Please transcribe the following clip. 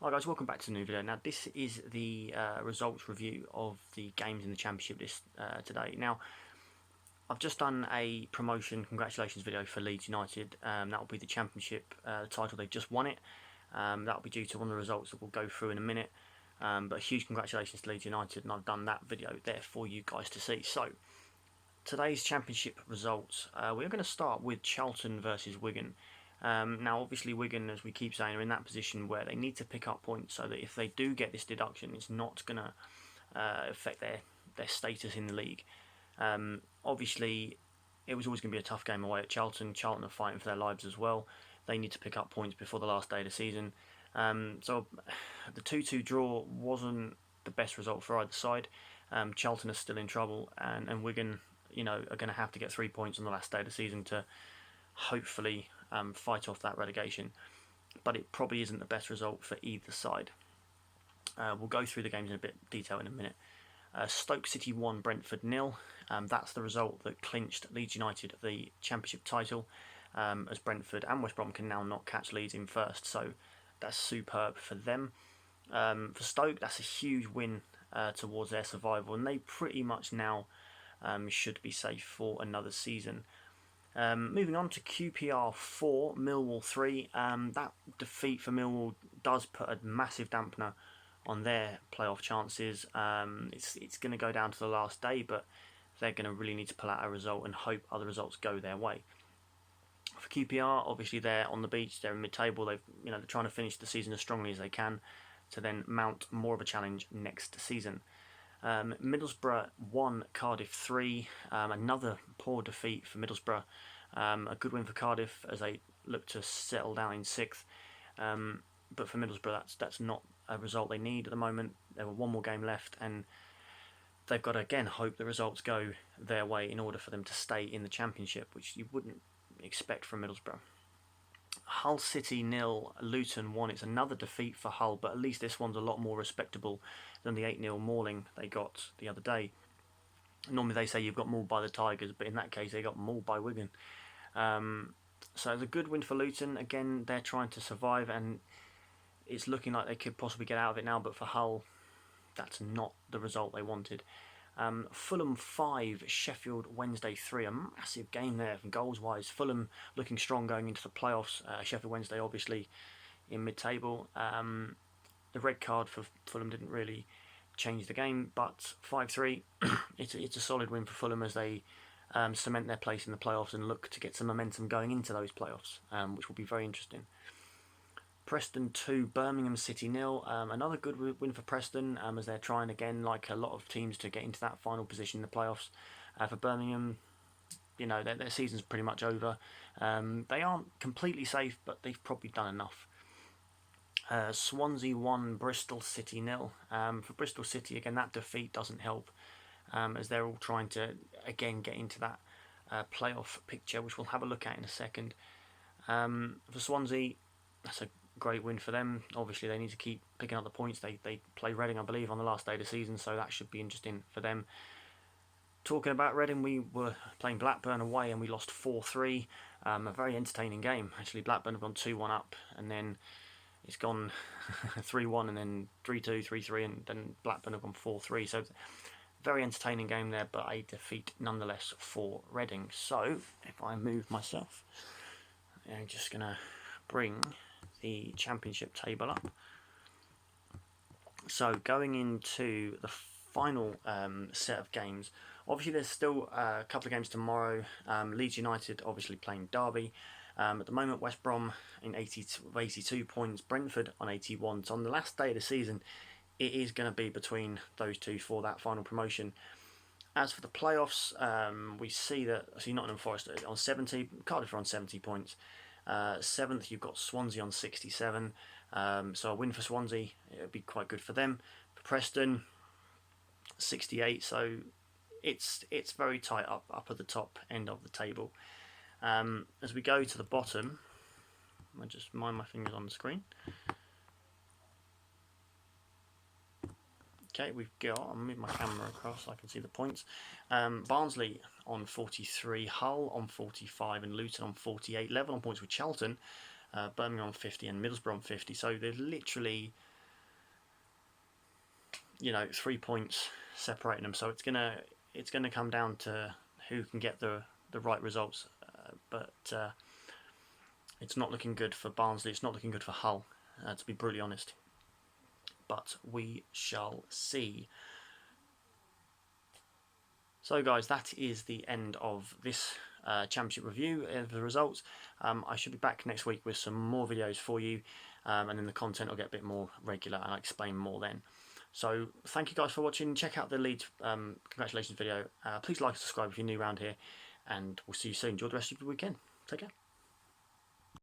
Hi guys, welcome back to the new video. Now this is the results review of the games in the Championship today. Now I've just done a promotion congratulations video for Leeds United. That will be the Championship title. They've just won it. That will be due to one of the results that we'll go through in a minute. But huge congratulations to Leeds United, and I've done that video there for you guys to see. So today's Championship results. We're going to start with Charlton versus Wigan. Now, obviously, Wigan, as we keep saying, are in that position where they need to pick up points so that if they do get this deduction, it's not going to affect their status in the league. Obviously, it was always going to be a tough game away at Charlton. Charlton are fighting for their lives as well. They need to pick up points before the last day of the season. So the 2-2 draw wasn't the best result for either side. Charlton are still in trouble, and Wigan, are going to have to get 3 points on the last day of the season to hopefully fight off that relegation, but it probably isn't the best result for either side. We'll go through the games in a bit of detail in a minute. Stoke City 1, Brentford 0. That's the result that clinched Leeds United the Championship title, as Brentford and West Brom can now not catch Leeds in first, so that's superb for them. For Stoke, that's a huge win towards their survival, and they pretty much now should be safe for another season. Moving on to QPR 4, Millwall 3. That defeat for Millwall does put a massive dampener on their playoff chances. It's going to go down to the last day, but they're going to really need to pull out a result and hope other results go their way. For QPR, obviously they're on the beach, they're in mid-table. They're trying to finish the season as strongly as they can to then mount more of a challenge next season. Middlesbrough 1, Cardiff 3. Another poor defeat for Middlesbrough. A good win for Cardiff as they look to settle down in 6th. But for Middlesbrough, that's not a result they need at the moment. There were one more game left, and they've got to again hope the results go their way in order for them to stay in the Championship, which you wouldn't expect from Middlesbrough. Hull City 0, Luton 1. It's another defeat for Hull, but at least this one's a lot more respectable than the 8-0 mauling they got the other day. Normally they say you've got mauled by the Tigers, but in that case they got mauled by Wigan. So it's a good win for Luton. Again, they're trying to survive, and it's looking like they could possibly get out of it now, but for Hull, that's not the result they wanted. Fulham 5, Sheffield Wednesday 3. A massive game there from goals-wise. Fulham looking strong going into the playoffs. Sheffield Wednesday obviously in mid-table. The red card for Fulham didn't really change the game, but 5-3, it's a solid win for Fulham as they cement their place in the playoffs and look to get some momentum going into those playoffs, which will be very interesting. Preston 2, Birmingham City 0. Another good win for Preston as they're trying again, like a lot of teams, to get into that final position in the playoffs. For Birmingham, their season's pretty much over. They aren't completely safe, but they've probably done enough. Swansea 1, Bristol City 0. For Bristol City, again, that defeat doesn't help as they're all trying to, again, get into that playoff picture, which we'll have a look at in a second. For Swansea, that's a great win for them. Obviously, they need to keep picking up the points. They play Reading, I believe, on the last day of the season, so that should be interesting for them. Talking about Reading, we were playing Blackburn away and we lost 4-3. A very entertaining game. Actually, Blackburn have gone 2-1 up, and then it's gone 3-1, and then 3-2, 3-3, and then Blackburn have gone 4-3. So, very entertaining game there, but a defeat nonetheless for Reading. So, if I move myself, I'm just going to bring the Championship table up. So going into the final set of games, obviously there's still a couple of games tomorrow. Leeds United obviously playing Derby. At the moment, West Brom in 82 points, Brentford on 81. So on the last day of the season, it is going to be between those two for that final promotion. As for the playoffs, we see that Nottingham Forest on 70, Cardiff are on 70 points. 7th, you've got Swansea on 67. So a win for Swansea, it would be quite good for them. For Preston, 68. So it's very tight up at the top end of the table. As we go to the bottom, I just mind my fingers on the screen. Okay, I'll move my camera across so I can see the points. Barnsley on 43, Hull on 45, and Luton on 48. Level on points with Charlton, Birmingham on 50, and Middlesbrough on 50. So there's literally you know, 3 points separating them. So it's gonna come down to who can get the right results. But it's not looking good for Barnsley. It's not looking good for Hull, to be brutally honest. But we shall see. So guys, that is the end of this championship review of the results. I should be back next week with some more videos for you, and then the content will get a bit more regular and I'll explain more then. So thank you guys for watching. Check out the Leeds congratulations video. Please like and subscribe if you're new around here, and we'll see you soon. Enjoy the rest of the weekend. Take care.